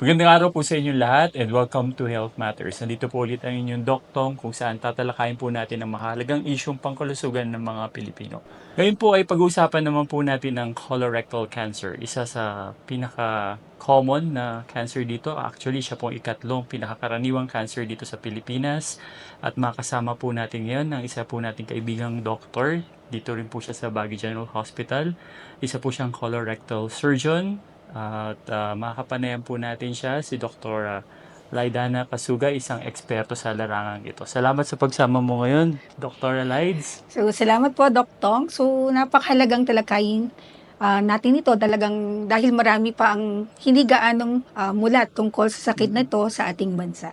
Magandang araw po sa inyong lahat and welcome to Health Matters. Nandito po ulit ang inyong Doktong kung saan tatalakayin po natin ang mahalagang isyong pangkalusugan ng mga Pilipino. Ngayon po ay pag-uusapan naman po natin ang colorectal cancer. Isa sa pinaka-common na cancer dito. Actually, siya pong ikatlong pinakakaraniwang cancer dito sa Pilipinas. At makasama po natin ngayon ang isa po nating kaibigang doktor. Dito rin po siya sa Baguio General Hospital. Isa po siyang colorectal surgeon. At makakapanayan po natin siya, si Dr. Laidana Kasuga, isang eksperto sa larangang ito. Salamat sa pagsama mo ngayon, Dr. Lides. So, salamat po, Doc Tong. So, napakahalagang talakayin natin ito talagang dahil marami pa ang hindi gaanong mulat tungkol sa sakit na ito sa ating bansa.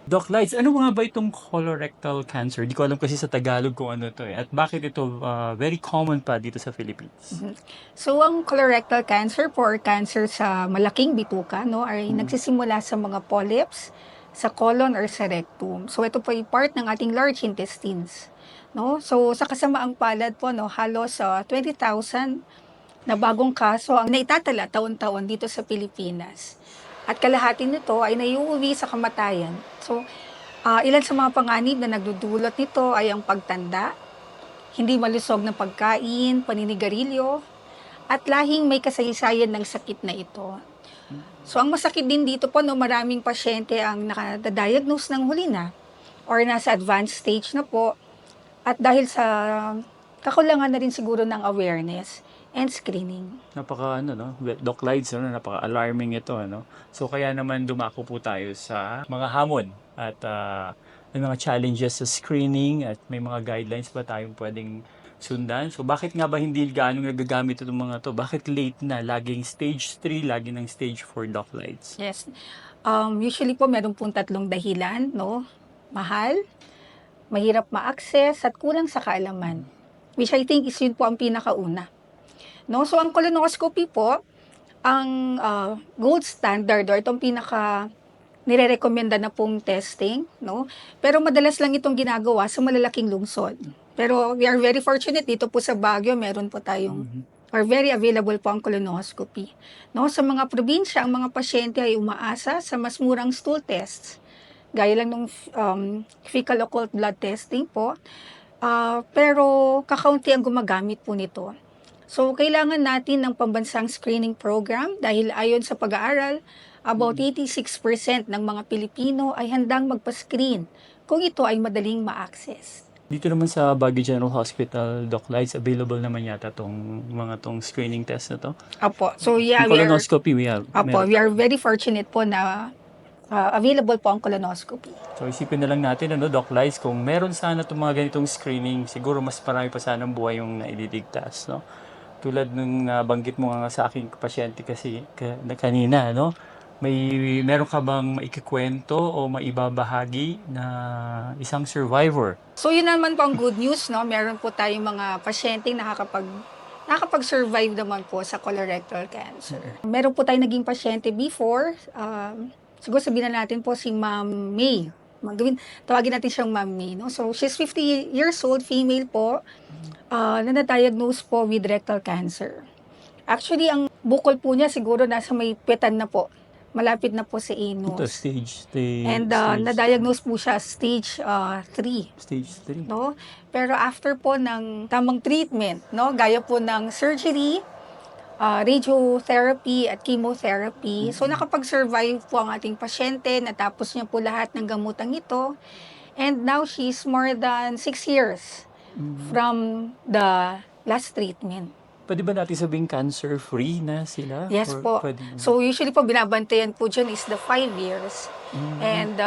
Doc Lides, ano nga ba itong colorectal cancer? Di ko alam kasi sa Tagalog kung ano ito eh. At bakit ito very common pa dito sa Philippines? So, ang colorectal cancer po or cancer sa malaking bituka ay nagsisimula sa mga polyps, sa colon or sa rectum. So, ito po ay part ng ating large intestines. So, sa kasamaang palad po, halos 20,000 na bagong kaso ang naitatala taon-taon dito sa Pilipinas. At kalahati nito ay naiuwi sa kamatayan. So, ilan sa mga panganib na nagdudulot nito ay ang pagtanda, hindi malusog na pagkain, paninigarilyo, at lahing may kasaysayan ng sakit na ito. So, ang masakit din dito po, maraming pasyente ang nakadiagnose ng huli na or nasa advanced stage na po. At dahil sa kakulangan na rin siguro ng awareness and screening. Napaka Doc Lides, napaka-alarming ito, So kaya naman dumako po tayo sa mga hamon at may mga challenges sa screening at may mga guidelines ba tayong pwedeng sundan. So bakit nga ba hindi gaano nagagamit itong mga to? Bakit late na? Laging stage 3, lagi ng stage 4, Doc Lides. Yes. Usually po meron pong tatlong dahilan, mahal, mahirap ma-access at kulang sa kaalaman. Which I think is yun po ang pinakauna. So, ang colonoscopy po, ang gold standard or itong pinaka nire-recommenda na pong testing, Pero madalas lang itong ginagawa sa malalaking lungsod. Pero we are very fortunate dito po sa Baguio, meron po tayong or very available po ang colonoscopy. Sa mga probinsya, ang mga pasyente ay umaasa sa mas murang stool tests. Gaya lang ng fecal occult blood testing po. Pero kakaunti ang gumagamit po nito. So, kailangan natin ng pambansang screening program dahil ayon sa pag-aaral, about 86% ng mga Pilipino ay handang magpa-screen kung ito ay madaling ma-access. Dito naman sa Baguio General Hospital, Doc Lides, available naman yata tong screening test na to. Apo. So, yeah, colonoscopy, we are very fortunate po na available po ang colonoscopy. So isipin na lang natin, Doc Lides, kung meron sana itong mga ganitong screening, siguro mas marami pa sanang buhay yung naidiligtas, Tulad nung nabanggit mo nga sa aking pasyente kasi kanina, meron ka bang maikikwento o maibabahagi na isang survivor? So yun naman po ang good news, Meron po tayong mga pasyente nakakapag-survive naman po sa colorectal cancer. Meron po tayong naging pasyente before, siguro sabihin na natin po si Ma'am May. Tawagin natin siyang Ma'am May, So she's 50 years old, female po, na na-diagnose po with rectal cancer. Actually, ang bukol po niya siguro nasa may petan na po. Malapit na po sa anus. Ito, stage. And na-diagnose po siya stage 3. Stage 3. Pero after po ng tamang treatment, gaya po ng surgery, radiotherapy at chemotherapy. So nakapag-survive po ang ating pasyente, natapos niya po lahat ng gamutang ito. And now she's more than 6 years from the last treatment. Pwede ba natin sabing cancer-free na sila? Yes po. So usually po binabantayan po dyan is the 5 years. And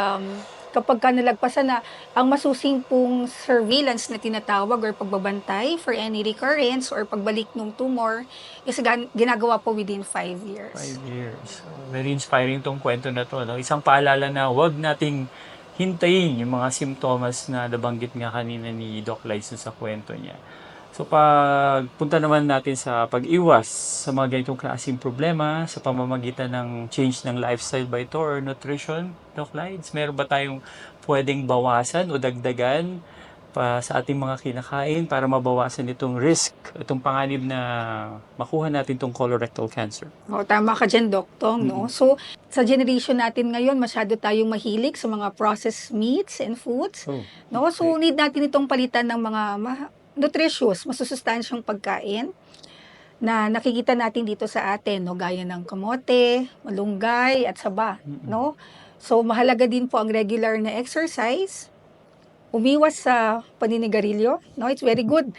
kapag ka nalagpasan na, ang masusing pong surveillance na tinatawag or pagbabantay for any recurrence or pagbalik ng tumor is ginagawa po within 5 years. 5 years. Very inspiring tong kwento na to. Isang paalala na huwag nating hintayin yung mga simptomas na nabanggit nga kanina ni Doc Lides sa kwento niya. So pag punta naman natin sa pag-iwas sa mga ganitong klaseng problema sa pamamagitan ng change ng lifestyle ba ito or nutrition, Doc Lides, meron ba tayong pwedeng bawasan o dagdagan sa ating mga kinakain para mabawasan itong risk, itong panganib na makuha natin itong colorectal cancer? O, tama ka dyan, Doktong, no? So, sa generation natin ngayon, masyado tayong mahilig sa mga processed meats and foods, Oh, no? So, okay. need natin itong palitan ng mga nutritious, masusustansyang pagkain na nakikita natin dito sa atin, no? Gaya ng kamote, malunggay, at saba, no? So, mahalaga din po ang regular na exercise, umiwas sa paninigarilyo, no? It's very good.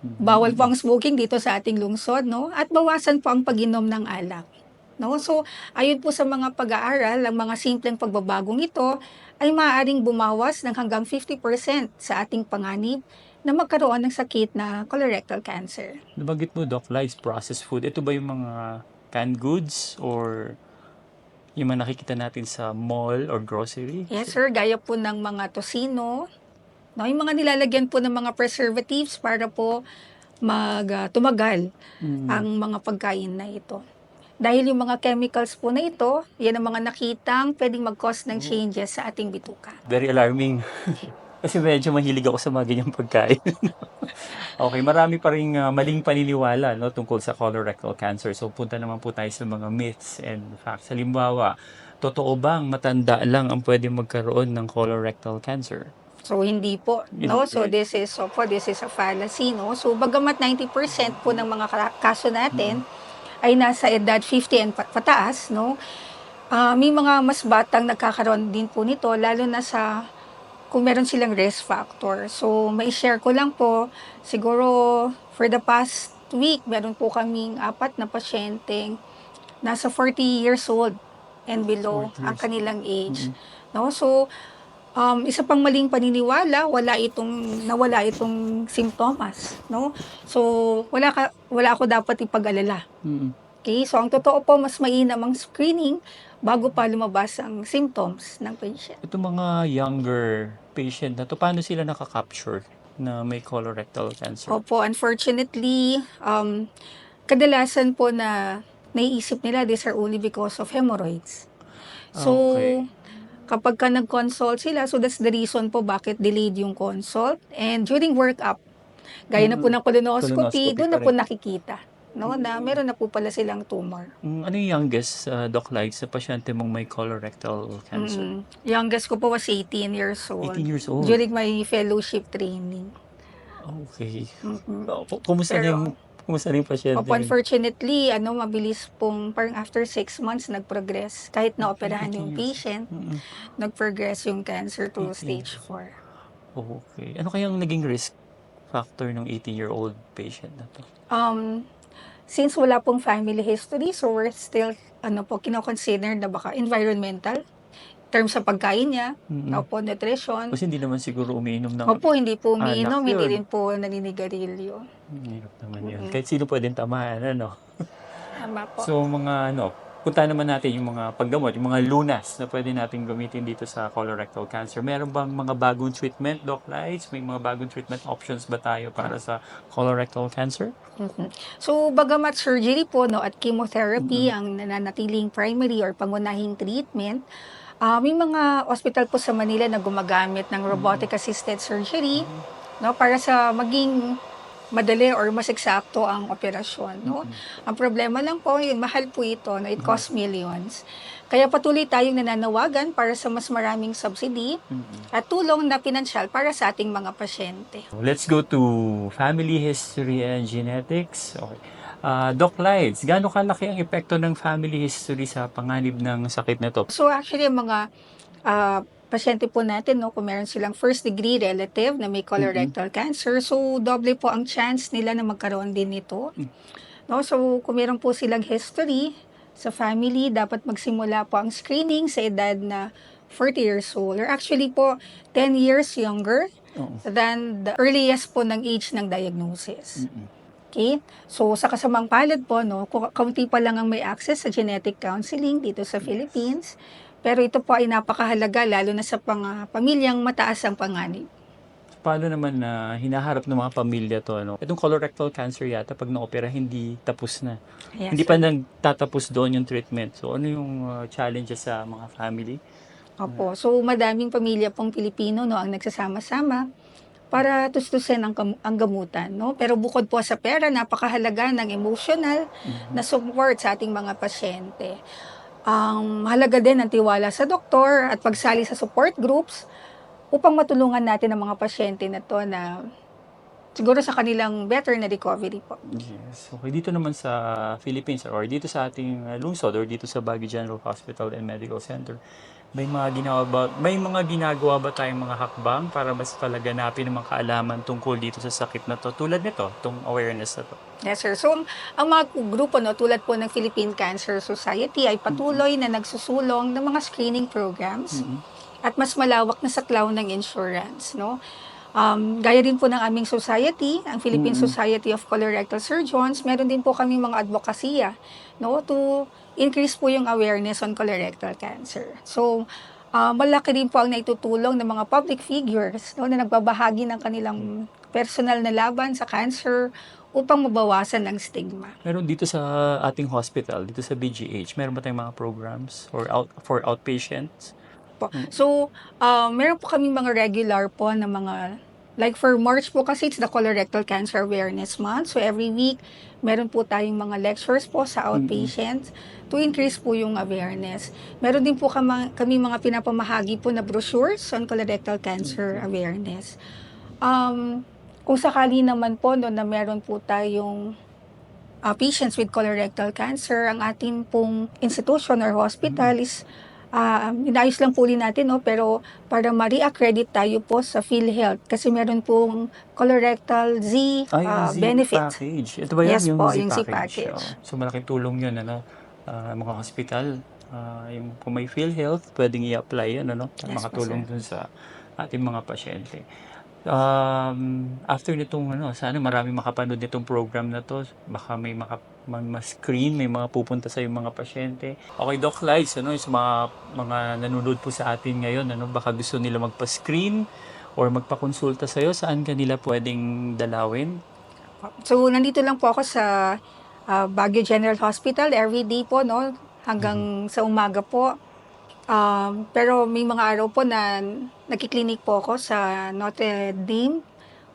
Bawal po ang smoking dito sa ating lungsod, no? At bawasan po ang pag-inom ng alak, no? So, ayon po sa mga pag-aaral, ang mga simpleng pagbabagong ito ay maaaring bumawas ng hanggang 50% sa ating panganib na magkaroon ng sakit na colorectal cancer. Nabanggit mo, Doc, Lies, processed food. Ito ba yung mga canned goods or yung mga nakikita natin sa mall or grocery? Yes, sir. Gaya po ng mga tocino, no? Yung mga nilalagyan po ng mga preservatives para po tumagal ang mga pagkain na ito. Dahil yung mga chemicals po na ito, yan ang mga nakitang pwedeng mag-cause ng changes sa ating bituka. Very alarming. Kasi medyo mahilig ako sa mga ganyang pagkain. Okay, marami pa ring maling paniniwala, no, tungkol sa colorectal cancer. So punta naman po tayo sa mga myths and facts. Halimbawa, totoo bang matanda lang ang pwede magkaroon ng colorectal cancer? So, hindi po, no? So, Hindi. this is a fallacy, no? So, bagamat 90% po ng mga kaso natin ay nasa edad 50 and pataas, no? May mga mas batang nagkakaroon din po nito, lalo na kung meron silang risk factor. So, mai-share ko lang po, siguro for the past week, meron po kaming 4 na pasyenteng nasa 40 years old and below 40 ang years kanilang age. No? So, isa pang maling paniniwala, nawala itong simptomas, no? So, wala ako dapat ipag-alala. Okay? So, ang totoo po, mas mainam ang screening bago pa lumabas ang symptoms ng patient. Ito mga younger patient na to, paano sila nakaka-capture na may colorectal cancer? Opo, unfortunately, kadalasan po na naiisip nila these are only because of hemorrhoids. So, Okay. kapag ka nag-consult sila, so that's the reason po bakit delayed yung consult. And during workup, gaya na po ng colonoscopy, doon na po nakikita, no, na meron na po pala silang tumor. Ano yung youngest, Doc Lights, sa pasyente mong may colorectal cancer? Youngest ko po was 18 years old. 18 years old. During my fellowship training. Okay. Mm-mm. Kumusta na yung pasyente? Opo, unfortunately, mabilis pong, parang after 6 months, nag-progress. Kahit na-operahan yung patient, nag-progress yung cancer to stage 4. Okay. Ano kayang naging risk factor ng 18-year-old patient na to? Since wala pong family history, so we're still, kinoconsider na baka environmental, terms sa pagkain niya, opo, nutrition. Kasi hindi naman siguro umiinom ng Opo, hindi po umiinom, alak hindi yun. rin po naninigarilyo. Hirap naman yun. Kahit sino pwedeng tamaan, ano? Tama po. So, punta naman natin yung mga paggamot, yung mga lunas na pwede natin gamitin dito sa colorectal cancer. Meron bang mga bagong treatment, Doc Lights? May mga bagong treatment options ba tayo para sa colorectal cancer? So, bagamat surgery po, no, at chemotherapy ang nananatiling primary or pangunahing treatment, may mga hospital po sa Manila na gumagamit ng robotic assisted surgery, no, para sa maging madali or mas eksakto ang operasyon, no. Ang problema lang po, yun, mahal po ito, no, it costs millions. Kaya patuloy tayong nananawagan para sa mas maraming subsidy at tulong na pinansyal para sa ating mga pasyente. Let's go to family history and genetics. Okay. Doc Lights, gaano kalaki ang epekto ng family history sa panganib ng sakit na to? So actually, mga pasyente po natin, no, kung meron silang first degree relative na may colorectal cancer, so doble po ang chance nila na magkaroon din nito. No, so kung meron po silang history sa family, dapat magsimula po ang screening sa edad na 40 years old, or actually po 10 years younger than the earliest po ng age ng diagnosis. Okay? So, sa kasamang palad po, no, kaunti pa lang ang may access sa genetic counseling dito sa Philippines. Pero ito po ay napakahalaga, lalo na sa pamilyang mataas ang panganib. Paano naman na hinaharap ng mga pamilya to, ano? Itong colorectal cancer yata, pag na-opera, hindi tapos na. Yes, Hindi sir. pa nagtatapos doon yung treatment. So, ano yung challenges sa mga family? Opo. So, madaming pamilya pong Pilipino, no, ang nagsasama-sama para tustusin ang gamutan, no? Pero bukod po sa pera, napakahalaga ng emotional na support sa ating mga pasyente. Ang mahalaga din ang tiwala sa doktor at pagsali sa support groups upang matulungan natin ang mga pasyente na 'to na siguro sa kanilang better na recovery po. Yes. Okay, dito naman sa Philippines or dito sa ating lungsod or dito sa Baguio General Hospital and Medical Center, may mga ginagawa ba tayong mga hakbang para mas palaganapin ang mga kaalaman tungkol dito sa sakit na 'to, tulad nito, 'tong awareness na 'to? Yes, sir. So, ang mga grupo, no, tulad po ng Philippine Cancer Society ay patuloy na nagsusulong ng mga screening programs Mm. at mas malawak na saklaw ng insurance, no? Gaya din po ng aming society, ang Philippine Mm. Society of Colorectal Surgeons, meron din po kaming mga advokasya, no, to increase po yung awareness on colorectal cancer. So, malaki din po ang naitutulong ng mga public figures, no, na nagbabahagi ng kanilang personal na laban sa cancer upang mabawasan ang stigma. Meron dito sa ating hospital, dito sa BGH, meron ba tayong mga programs or for outpatients? Po. So, meron po kaming mga regular po na mga, like for March po kasi it's the Colorectal Cancer Awareness Month. So, every week, meron po tayong mga lectures po sa outpatients to increase po yung awareness. Meron din po kami mga pinapamahagi po na brochures on colorectal cancer awareness. Kung sakali naman po no, na meron po tayong patients with colorectal cancer, ang ating pong institution or hospital is inayos lang po rin natin, no? Pero para ma-re-accredit tayo po sa PhilHealth kasi meron pong colorectal Z Yung Z benefits. package. Ito ba yun, Yes yung po, Z yung Z package? package. So, malaking tulong yun, ano? Mga hospital, yung kung may PhilHealth, pwedeng i-apply yan, ano? Para Yes po, makatulong sir. dun sa ating mga pasyente. After nitong, sana marami makapanood nitong program na to. Baka may ma-screen, may mga pupunta sa yung mga pasyente. Okay, Doc Lice, sa mga nanonood po sa atin ngayon, baka gusto nila magpa-screen or magpakonsulta sa'yo, saan kanila pwedeng dalawin? So, nandito lang po ako sa Baguio General Hospital every day po, no? Hanggang sa umaga po. Pero may mga araw po na nagkiklinik po ako sa Notre Dame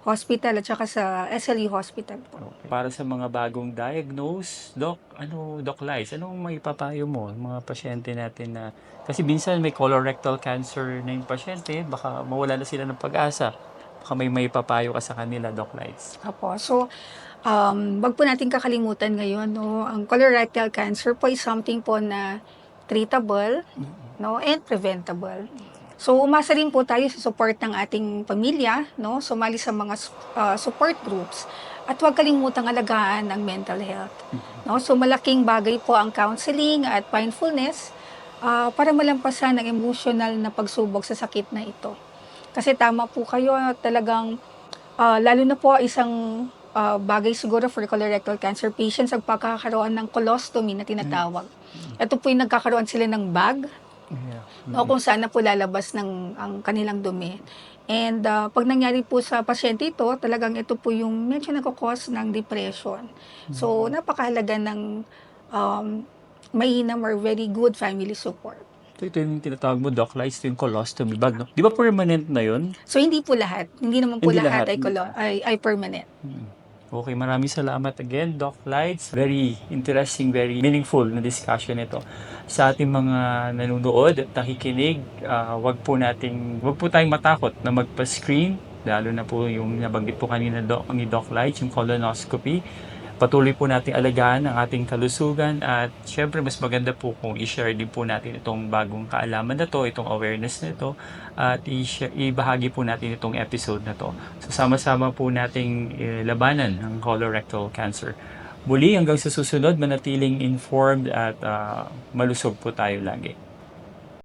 Hospital at saka sa SLU Hospital po. Okay. Para sa mga bagong diagnose, Doc Lice, anong may papayo mo mga pasyente natin na, kasi minsan may colorectal cancer na yung pasyente, baka mawala na sila ng pag-asa. Baka may papayo ka sa kanila, Doc Lice. Apo. So, wag po natin kakalimutan ngayon, no? Ang colorectal cancer po is something po na treatable, no, and preventable. So, umasa rin po tayo sa support ng ating pamilya, no? Sumali sa mga support groups. At huwag kalimutang alagaan ang mental health. No? So, malaking bagay po ang counseling at mindfulness para malampasan ang emotional na pagsubok sa sakit na ito. Kasi tama po kayo, talagang lalo na po isang bagay siguro for colorectal cancer patients ang pagkakaroon ng colostomy na tinatawag. Ito po yung nagkakaroon sila ng bag, Yeah. no, kung saan na po lalabas ang kanilang dumi. And pag nangyari po sa pasyente ito, talagang ito po yung medyo nagkakos ng depression. So, napakahalaga ng mainam or very good family support. Ito yung tinatawag mo, Doc Lice, ito yung colostomy bag, no? Di ba permanent na yun? So, hindi po lahat. Hindi naman po Hindi lahat lahat. ay permanent. Okay, maraming salamat again, Doc Lights. Very interesting, very meaningful na discussion ito. Sa ating mga nanonood at nakikinig, wag po tayong matakot na magpa-screen, lalo na po yung nabanggit po kanina ni Doc Lights, yung colonoscopy. Patuloy po natin alagaan ang ating kalusugan at syempre mas maganda po kung i-share din po natin itong bagong kaalaman na to, itong awareness na ito, at ibahagi po natin itong episode na to. So sama-sama po nating labanan ang colorectal cancer. Muli hanggang sa susunod, manatiling informed at malusog po tayo lagi.